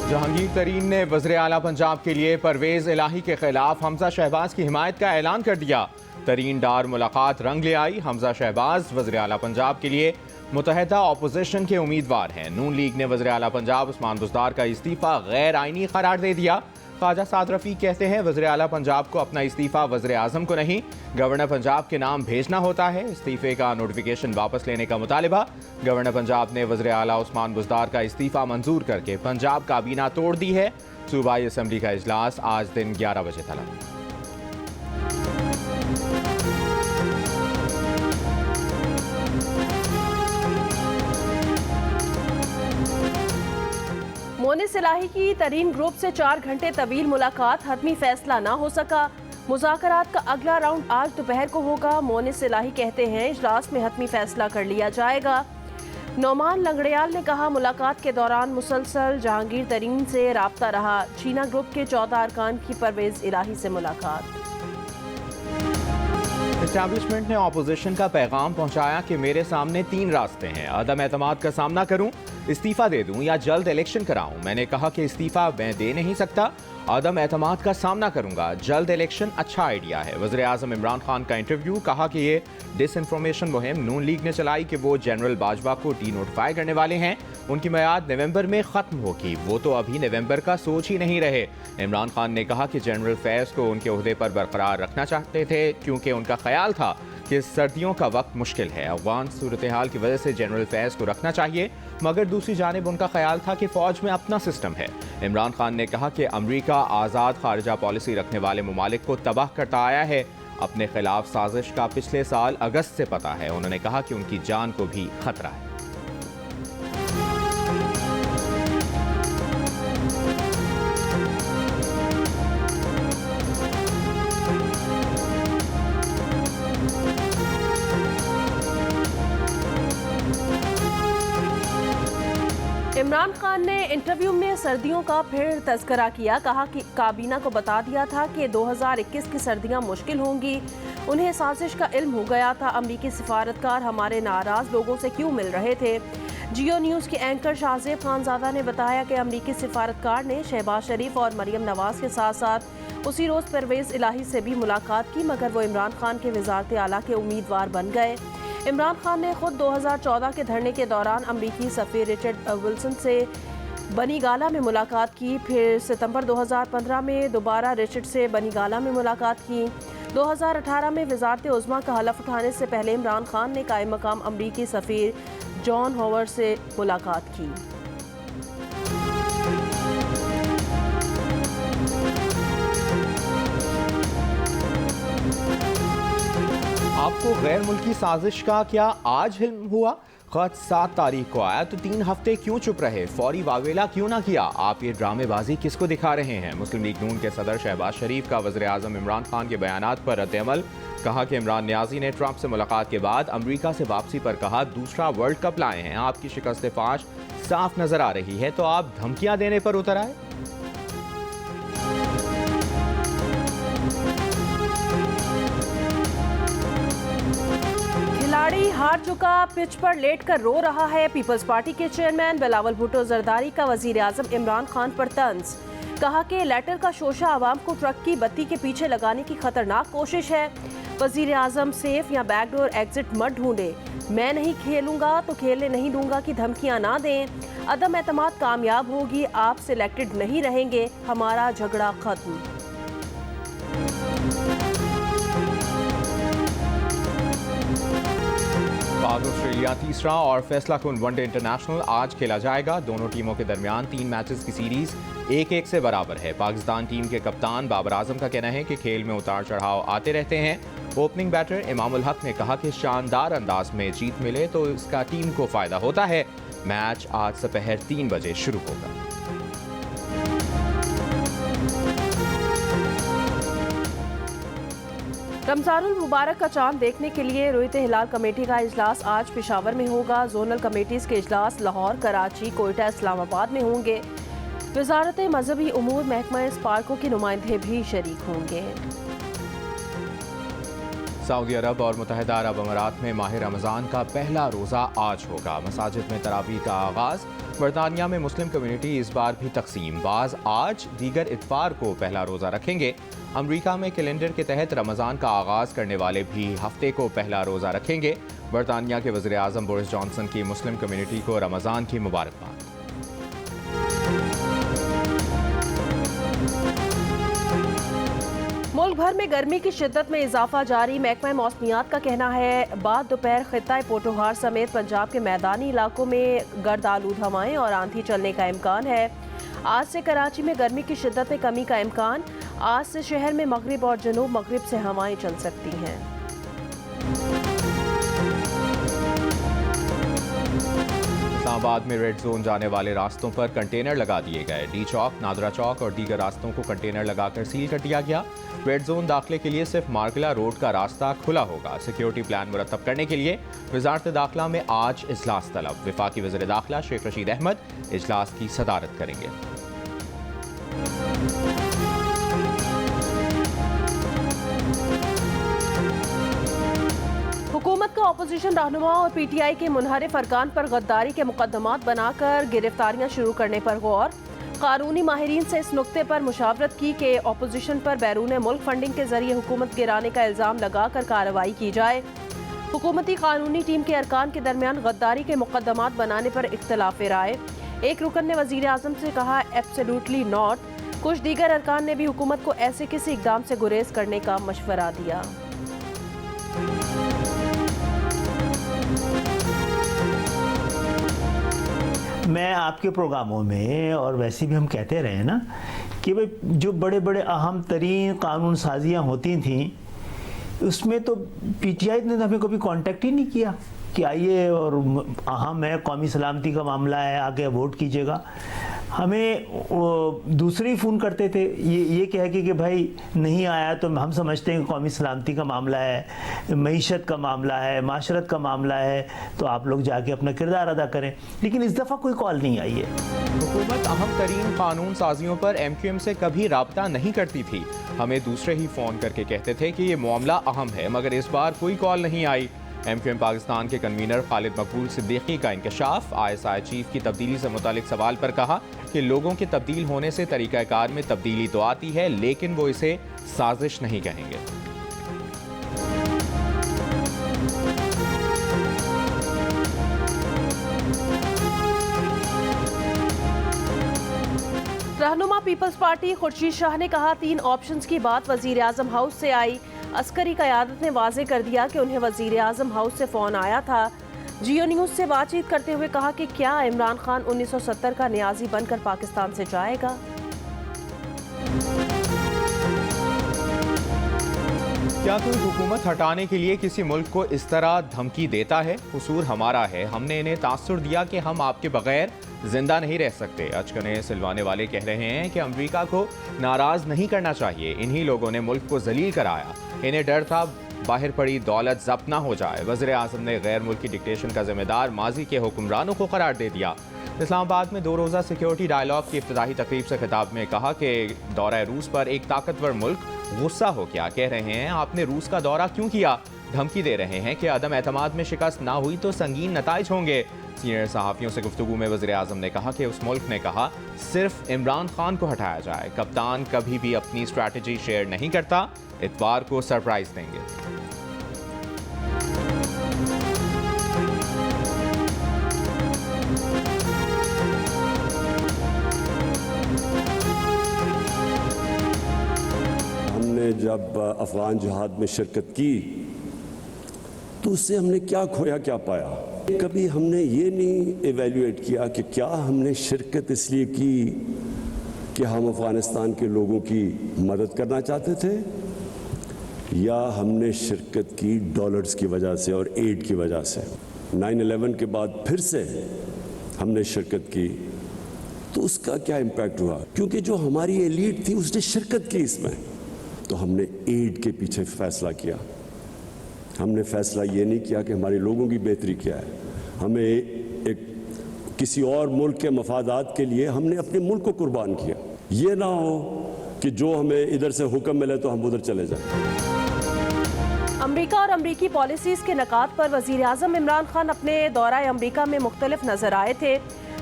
जहांगीर तरीन ने वज़ीर आला पंजाब के लिए परवेज़ इलाही के खिलाफ हमजा शहबाज की हिमायत का ऐलान कर दिया। तरीन डार मुलाकात रंग ले आई। हमजा शहबाज वज़ीर आला पंजाब के लिए मुतहदा अपोजिशन के उम्मीदवार हैं। नून लीग ने वज़ीर आला पंजाब उस्मान बुज़दार का इस्तीफ़ा गैर आइनी करार दे दिया। ख्वाजा साद रफ़ी कहते हैं वज़ीर आला पंजाब को अपना इस्तीफ़ा वज़ीर आज़म को नहीं, गवर्नर पंजाब के नाम भेजना होता है। इस्तीफ़े का नोटिफिकेशन वापस लेने का मुतालिबा। गवर्नर पंजाब ने वज़ीर आला उस्मान बुज़दार का इस्तीफ़ा मंजूर करके पंजाब काबीना तोड़ दी है। सूबाई असम्बली का इजलास आज दिन 11 बजे तलब। मोनिस इलाही की तरीन ग्रुप से 4 घंटे तवील मुलाकात, हतमी फैसला ना हो सका। मुज़ाकरात का अगला राउंड आज दोपहर को होगा। मोनिस इलाही कहते हैं इजलास में हतमी फैसला कर लिया जाएगा। नौमान लंगड़ियाल ने कहा मुलाकात के दौरान मुसलसल जहांगीर तरीन से राब्ता रहा। चीना ग्रुप के 14 अरकान की परवेज़ इलाही से मुलाकात। एस्टैब्लिशमेंट ने अपोजिशन का पैगाम पहुंचाया कि मेरे सामने 3 रास्ते हैं, अदम एतमाद का सामना करूं, इस्तीफा दे दूं या जल्द इलेक्शन कराऊं। मैंने कहा कि इस्तीफा मैं दे नहीं सकता, अदम एतमाद का सामना करूंगा, जल्द इलेक्शन अच्छा आइडिया है। वज़ीर आज़म इमरान खान का इंटरव्यू, कहा कि ये डिसइंफॉर्मेशन मुहिम नून लीग ने चलाई कि वो जनरल बाजवा को डी नोटिफाई करने वाले हैं, उनकी मियाद नवंबर में ख़त्म होगी, वो तो अभी नवंबर का सोच ही नहीं रहे। इमरान खान ने कहा कि जनरल फैज़ को उनके ओहदे पर बरकरार रखना चाहते थे क्योंकि उनका ख्याल था कि सर्दियों का वक्त मुश्किल है, अफगान सूरत हाल की वजह से जनरल फैज़ को रखना चाहिए, मगर दूसरी जानिब उनका ख्याल था कि फ़ौज में अपना सिस्टम है। इमरान खान ने कहा कि अमरीका आज़ाद खारजा पॉलिसी रखने वाले ममालिक को तबाह करता आया है, अपने खिलाफ साजिश का पिछले साल अगस्त से पता है। उन्होंने कहा कि उनकी जान को भी खतरा है। इमरान खान ने इंटरव्यू में सर्दियों का फिर तज़किरा किया। कहा कि काबीना को बता दिया था कि 2021 की सर्दियां मुश्किल होंगी, उन्हें साजिश का इल्म हो गया था। अमरीकी सिफारतकार हमारे नाराज़ लोगों से क्यों मिल रहे थे। जियो न्यूज़ के एंकर शाहजेब खानजादा ने बताया कि अमरीकी सिफारतकार ने शहबाज शरीफ और मरियम नवाज के साथ साथ उसी रोज़ परवेज़ इलाही से भी मुलाकात की, मगर वो इमरान खान के वज़ारत आला के उम्मीदवार बन गए। इमरान खान ने खुद 2014 के धरने के दौरान अमरीकी सफ़ीर रिचर्ड विल्सन से बनी गाला में मुलाकात की। फिर सितंबर 2015 में दोबारा रिचर्ड से बनी गाला में मुलाकात की। 2018 में वज़ारत उज़्मा का हलफ उठाने से पहले इमरान खान ने कायम मकाम अमरीकी सफ़ीर जॉन हॉवर्ड से मुलाकात की। आपको गैर मुल्की साजिश का क्या आज इल्म हुआ? खत 7 तारीख को आया तो 3 हफ्ते क्यों चुप रहे? फौरी वावेला क्यों ना किया? आप ये ड्रामेबाजी किसको दिखा रहे हैं? मुस्लिम लीग नून के सदर शहबाज शरीफ का वज़ीर आज़म इमरान खान के बयानात पर रद्द-ए-अमल। कहा कि इमरान न्याजी ने ट्रंप से मुलाकात के बाद अमरीका से वापसी पर कहा दूसरा वर्ल्ड कप लाए हैं, आपकी शिकस्त फाश साफ नजर आ रही है, तो आप धमकियां देने पर उतर आए। खिलाड़ी हार चुका, पिच पर लेट कर रो रहा है। पीपल्स पार्टी के चेयरमैन बिलावल भुट्टो जरदारी का वजीर आज़म इमरान खान पर तंज। कहा कि लेटर का शोशा आवाम को ट्रक की बत्ती के पीछे लगाने की खतरनाक कोशिश है। वजीर आज़म सेफ या बैकडोर एग्जिट मत ढूंढे, मैं नहीं खेलूंगा तो खेलने नहीं दूंगा की धमकियां ना दें। अदम एतमाद कामयाब होगी, आप सिलेक्टेड नहीं रहेंगे, हमारा झगड़ा खत्म। ऑस्ट्रेलिया तीसरा और फैसला कुन वनडे इंटरनेशनल आज खेला जाएगा। दोनों टीमों के दरमियान 3 मैचेस की सीरीज 1-1 से बराबर है। पाकिस्तान टीम के कप्तान बाबर आजम का कहना है कि खेल में उतार चढ़ाव आते रहते हैं। ओपनिंग बैटर इमामुल हक ने कहा कि शानदार अंदाज में जीत मिले तो इसका टीम को फायदा होता है। मैच आज दोपहर 3 बजे शुरू होगा। रमजानुल मुबारक का चांद देखने के लिए रुयत हिलाल कमेटी का इजलास आज पेशावर में होगा। जोनल कमेटीज के इजलास लाहौर, कराची, कोयटा, इस्लामाबाद में होंगे। वजारत मजहबी उमूर महकमा स्पार्को के नुमाइंदे भी शरीक होंगे। सऊदी अरब और मुत्तहिदा अरब अमारात में माह रमज़ान का पहला रोज़ा आज होगा। मसाजिद में तरावी का आगाज़। बरतानिया में मुस्लिम कम्युनिटी इस बार भी तकसीम, बाज़ आज, दीगर इतवार को पहला रोज़ा रखेंगे। अमरीका में कैलेंडर के तहत रमज़ान का आगाज़ करने वाले भी हफ्ते को पहला रोज़ा रखेंगे। बरतानिया के वज़ीर आज़म बोरिस जॉनसन की मुस्लिम कम्युनिटी को रमज़ान की मुबारकबाद। मुल्क भर में गर्मी की शिद्दत में इजाफा जारी। महकमा मौसमियात का कहना है बाद दोपहर खित्ता पोटोहार समेत पंजाब के मैदानी इलाकों में गर्द आलूद हवाएं और आंधी चलने का इम्कान है। आज से कराची में गर्मी की शिद्दत में कमी का इम्कान। आज से शहर में मगरिब और जनूब मगरिब से हवाएं चल सकती हैं। इस्लामाबाद में रेड जोन जाने वाले रास्तों पर कंटेनर लगा दिए गए। डी चौक, नादरा चौक और दीगर रास्तों को कंटेनर लगाकर सील कर दिया गया। रेड जोन दाखिले के लिए सिर्फ मार्गला रोड का रास्ता खुला होगा। सिक्योरिटी प्लान मुरतब करने के लिए वजारत दाखिला में आज इजलास तलब। वफाकी वज़ीर दाखिला शेख रशीद अहमद इजलास की सदारत करेंगे। हुकूमत का अपोजिशन रहनुमा और पीटीआई के मुनहरिफ अरकान पर गद्दारी के मुकदमात बनाकर गिरफ्तारियां शुरू करने पर गौर। कानूनी माहिरीन से इस नुक्ते पर मुशावरत की कि अपोजिशन पर बैरून मुल्क फंडिंग के जरिए हुकूमत गिराने का इल्ज़ाम लगाकर कार्रवाई की जाए। हुकूमती कानूनी टीम के अरकान के दरमियान गद्दारी के मुकदमात बनाने पर इख्तलाफ राय। एक रुकन ने वज़ीर आज़म से कहा एब्सोल्युटली नॉट। कुछ दीगर अरकान ने भी हुकूमत को ऐसे किसी इक़दाम से गुरेज करने का मशवरा दिया। मैं आपके प्रोग्रामों में और वैसे भी हम कहते रहे ना कि भाई जो बड़े बड़े अहम तरीन कानून साजियाँ होती थीं उसमें तो पीटीआई ने तो हमें कभी कांटेक्ट ही नहीं किया कि आइए और अहम है, कौमी सलामती का मामला है, आके वोट कीजिएगा। हमें दूसरे ही फ़ोन करते थे ये कह के कि भाई नहीं आया तो हम समझते हैं कि कौमी सलामती का मामला है, मईशत का मामला है, माशरत का मामला है, तो आप लोग जाके अपना किरदार अदा करें। लेकिन इस दफ़ा कोई कॉल नहीं आई है। हुकूमत अहम तरीन कानून साजियों पर MQM से कभी राब्ता नहीं करती थी। हमें दूसरे ही फ़ोन करके कहते थे कि ये मामला अहम है, मगर इस बार कोई कॉल नहीं आई। MQM पाकिस्तान के कन्वीनर खालिद मकबूल सिद्दीकी का इंकशाफ। ISI चीफ की तब्दीली से मुतालिक सवाल पर कहा कि लोगों के तब्दील होने से तरीक़ाकार में तब्दीली तो आती है, लेकिन वो इसे साजिश नहीं कहेंगे। रहनुमा पीपल्स पार्टी खुर्शीद शाह ने कहा 3 ऑप्शंस की बात वज़ीर आज़म हाउस से आई। अस्करी क़यादत ने वाज़े कर दिया कि उन्हें वज़ीर आज़म हाउस से फ़ोन आया था। जियो न्यूज़ से बातचीत करते हुए कहा कि क्या इमरान खान 1970 का न्याजी बनकर पाकिस्तान से जाएगा। क्या कोई हुकूमत हटाने के लिए किसी मुल्क को इस तरह धमकी देता है? कसूर हमारा है, हमने इन्हें तासुर दिया कि हम आपके बगैर जिंदा नहीं रह सकते। अचकने सिलवाने वाले कह रहे हैं कि अमेरिका को नाराज नहीं करना चाहिए। इन्हीं लोगों ने मुल्क को जलील कराया। इन्हें डर था बाहर पड़ी दौलत जब्त ना हो जाए। वज़ीर आज़म ने गैर मुल्की डिक्टेशन का जिम्मेदार माजी के हुक्मरानों को करार दे दिया। इस्लामाबाद में 2 रोज़ा सिक्योरिटी डायलॉग की इफ्तिताही तकरीब से खिताब में कहा कि दौरा रूस पर एक ताकतवर मुल्क गुस्सा हो गया। कह रहे हैं आपने रूस का दौरा क्यों किया? धमकी दे रहे हैं कि अदम एतमाद में शिकस्त ना हुई तो संगीन नताइज होंगे। सीनियर सहाफ़ियों से गुफ्तगू में वज़ीर आज़म ने कहा कि उस मुल्क ने कहा सिर्फ इमरान खान को हटाया जाए। कप्तान कभी भी अपनी स्ट्रैटेजी शेयर नहीं करता। इतवार को सरप्राइज देंगे। हमने जब अफगान जिहाद में शिरकत की तो उससे हमने क्या खोया क्या पाया? कभी हमने ये नहीं एवेल्युएट किया कि क्या हमने शिरकत इसलिए की कि हम अफगानिस्तान के लोगों की मदद करना चाहते थे, या हमने शिरकत की डॉलर्स की वजह से और एड की वजह से। 9/11 के बाद फिर से हमने शिरकत की तो उसका क्या इम्पैक्ट हुआ? क्योंकि जो हमारी एलीट थी उसने शिरकत की इसमें, तो हमने एड के पीछे फैसला किया। हमने फैसला ये नहीं किया कि हमारे लोगों की बेहतरी क्या है। हमें एक किसी और मुल्क के मफादात के लिए हमने अपने मुल्क को कुर्बान किया। ये ना हो कि जो हमें इधर से हुक्म मिले तो हम उधर चले जाएं। अमरीका और अमरीकी पॉलिसीज़ के नकात पर वज़ीर आज़म इमरान खान अपने दौरा अमरीका में मुख्तलिफ नजर आए थे।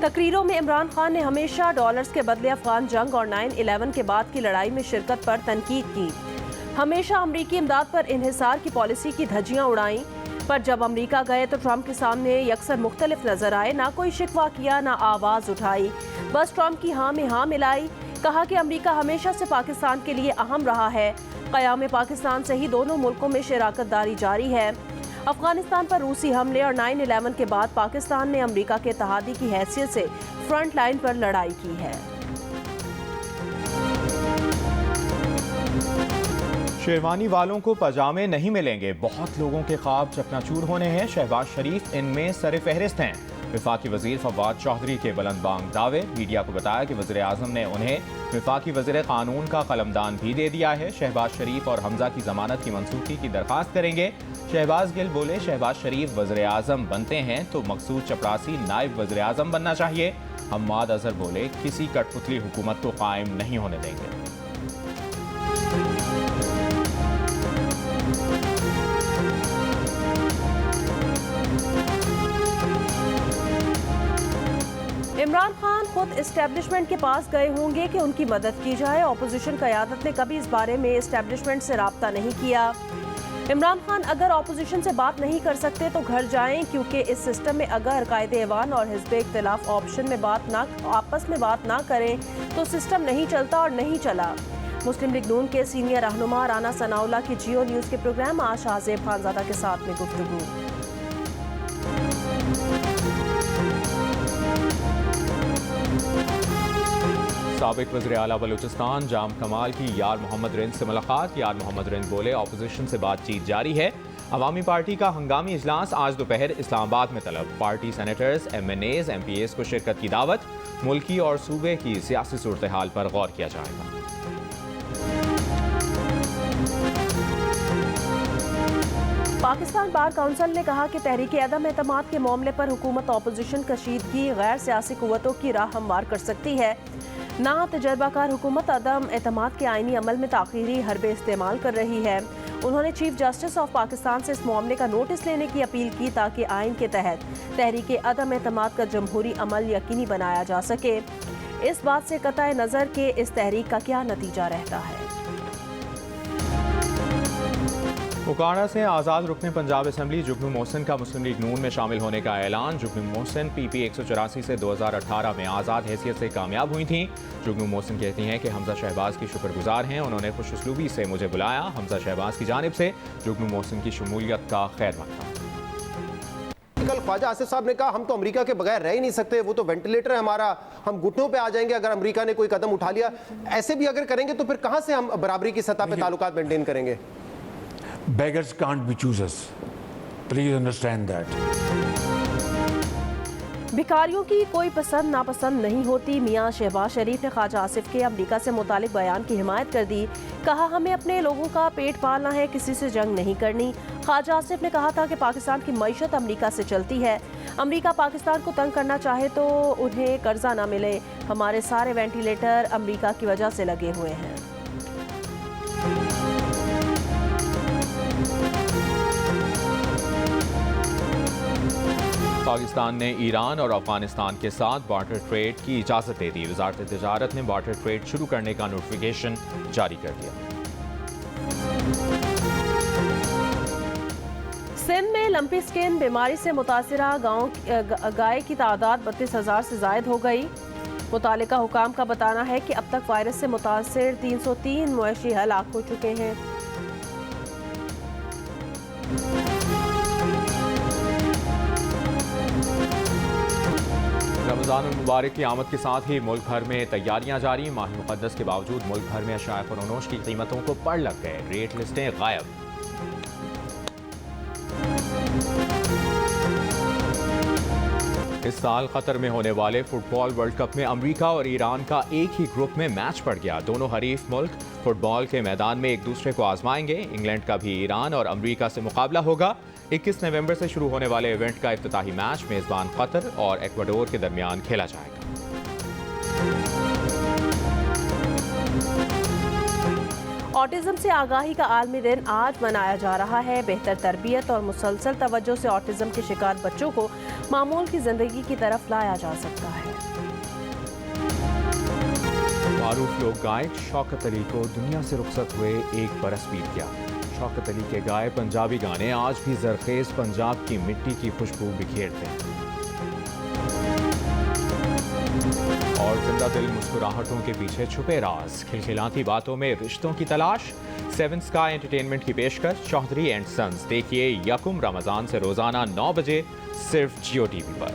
तकरीरों में इमरान खान ने हमेशा डॉलर्स के बदले अफगान जंग और 9/11 के बाद की लड़ाई में शिरकत पर तनकीद की। हमेशा अमरीकी इमदाद पर इन्हिसार की पॉलिसी की धज्जियाँ उड़ाईं, पर जब अमरीका गए तो ट्रंप के सामने यकसर मुख्तलिफ नजर आए। ना कोई शिकवा किया, ना आवाज़ उठाई, बस ट्रंप की हाँ में हाँ मिलाई। कहा कि अमरीका हमेशा से पाकिस्तान के लिए अहम रहा है। क़याम पाकिस्तान से ही दोनों मुल्कों में शराकत दारी जारी है। अफगानिस्तान पर रूसी हमले और 9/11 के बाद पाकिस्तान ने अमरीका के इत्तेहादी की हैसियत से फ्रंट लाइन पर लड़ाई की है। शेरवानी वालों को पजामे नहीं मिलेंगे, बहुत लोगों के ख्वाब चकनाचूर होने हैं। शहबाज शरीफ इनमें सर फहरिस्त हैं। वफाकी वजीर फवाद चौधरी के बुलंदबांग दावे। मीडिया को बताया कि वज़ीर आज़म ने उन्हें वफाकी वज़ीर कानून का कलमदान भी दे दिया है। शहबाज शरीफ और हमजा की जमानत की मनसूखी की दरख्वास्त करेंगे। शहबाज गिल बोले, शहबाज शरीफ वज़ीर आज़म बनते हैं तो मकसूद चपरासी नायब वज़ीर आज़म बनना चाहिए। हम्माद अजहर बोले, किसी कठपुतली हुकूमत को कायम नहीं होने देंगे। इमरान खान खुद इस्टेब्लिशमेंट के पास गए होंगे कि उनकी मदद की जाए। ऑपोजिशन क़यादत ने कभी इस बारे में इस्टेब्लिशमेंट से राब्ता नहीं किया। इमरान खान अगर ऑपोजिशन से बात नहीं कर सकते तो घर जाएं, क्योंकि इस सिस्टम में अगर कायदे-ए-वान और हिज़्ब इख्तिलाफ आपस में बात ना करें तो सिस्टम नहीं चलता और नहीं चला। मुस्लिम लीग नून के सीनियर रहनुमा राना सनाउल्लाह की जियो न्यूज़ के प्रोग्राम आज शाहज़ेब खानज़ादा के साथ में गुफ्तगू। साबिक वज़ीर आला बलूचिस्तान जाम कमाल की यार मोहम्मद रिंद से मुलाकात। यार मोहम्मद रिंद बोले, ऑपोजिशन से बातचीत जारी है। अवामी पार्टी का हंगामी इजलास आज दोपहर इस्लामाबाद में तलब। पार्टी सेनेटर्स, MNAs, MPAs को शिरकत की दावत। मुल्की और सूबे की सियासी सूरत हाल पर गौर किया जाएगा। पाकिस्तान बार काउंसिल ने कहा कि तहरीक अदम एतमाद के मामले पर हुकूमत ऑपोजिशन कशीदगी गैर सियासी कुव्वतों की राह हमवार कर सकती है। ना तजर्बाकार हुकूमत अदम एतमाद के आईनी अमल में ताख़ीरी हरबे इस्तेमाल कर रही है। उन्होंने चीफ जस्टिस ऑफ पाकिस्तान से इस मामले का नोटिस लेने की अपील की ताकि आइन के तहत तहरीक अदम एतमाद का जमहूरी अमल यकीनी बनाया जा सके। इस बात से कतई नज़र के इस तहरीक का क्या नतीजा रहता है। उकाड़ा से आज़ाद रुकने पंजाब असम्बली जुगनू मोहसिन का मुस्लिम लीग नून में शामिल होने का ऐलान। जुगनू मोहसिन PP 184 से 2018 में आज़ाद हैसियत से कामयाब हुई थीं। जुगनू मोहसिन कहती हैं कि हमजा शहबाज की शुक्रगुजार हैं, उन्होंने खुशउस्लूबी से मुझे बुलाया। हमजा शहबाज की जानिब से जुगनू मोहसिन की शमूलियत का खैर मकदम। कल ख्वाजा आसिफ साहब ने कहा, हम तो अमेरिका के बगैर रह ही नहीं सकते, वो तो वेंटिलेटर है हमारा, हम घुटनों पे आ जाएंगे अगर अमेरिका ने कोई कदम उठा लिया। ऐसे भी अगर करेंगे तो फिर कहां से हम बराबरी की सतह पे ताल्लुकात मेंटेन करेंगे? Beggars can't be choosers. Please understand that. भिखारियों की कोई पसंद नापसंद नहीं होती। मियां शहबाज शरीफ ने ख्वाजा आसिफ के अमेरिका से मुतालिक बयान की हिमायत कर दी। कहा, हमें अपने लोगों का पेट पालना है, किसी से जंग नहीं करनी। ख्वाजा आसिफ ने कहा था कि पाकिस्तान की मईशत अमेरिका से चलती है। अमेरिका पाकिस्तान को तंग करना चाहे तो उन्हें कर्जा ना मिले। हमारे सारे वेंटिलेटर अमेरिका की वजह से लगे हुए हैं। पाकिस्तान ने ईरान और अफगानिस्तान के साथ बार्टर ट्रेड की इजाज़त दे दी। वज़ारत तिजारत ने बार्टर ट्रेड शुरू करने का नोटिफिकेशन जारी कर दिया। सिंध में लंपी स्किन बीमारी से मुतासिरा गाय की तादाद 32,000 से जायद हो गई। मुतालिका हुकाम का बताना है कि अब तक वायरस से मुतासिर 303 मवेशी हलाक हो चुके हैं। रमज़ान मुबारक की आमद के साथ ही मुल्क भर में तैयारियां जारी। माह मुक़द्दस के बावजूद मुल्क भर में अशाया फ़रोनोश की कीमतों को पड़ लग गए। रेट लिस्टें गायब। इस साल कतर में होने वाले फुटबॉल वर्ल्ड कप में अमेरिका और ईरान का एक ही ग्रुप में मैच पड़ गया। दोनों हरीफ मुल्क फुटबॉल के मैदान में एक दूसरे को आजमाएंगे। इंग्लैंड का भी ईरान और अमेरिका से मुकाबला होगा। 21 नवंबर से शुरू होने वाले इवेंट का इफ्तिताही मैच मेजबान कतर और इक्वाडोर के दरमियान खेला जाएगा। ऑटिज्म से आगाही का आलमी दिन आज मनाया जा रहा है। बेहतर तरबियत और मुसलसल तवज्जो से ऑटिज्म के शिकार बच्चों को मामूल की जिंदगी की तरफ लाया जा सकता है। मारूफ लोक गायक शौकत अली को दुनिया से रुखसत हुए 1 बरस बीत गया। शौकत अली के गाए पंजाबी गाने आज भी जरखेज पंजाब की मिट्टी की खुशबू बिखेरते हैं और जिंदा दिल मुस्कुराहटों के पीछे छुपे राज, खिलखिलाती बातों में रिश्तों की तलाश। 7 स्काई एंटरटेनमेंट की पेशकश चौधरी एंड सन्स देखिए यकुम रमजान से रोजाना 9 बजे सिर्फ जियो टीवी पर।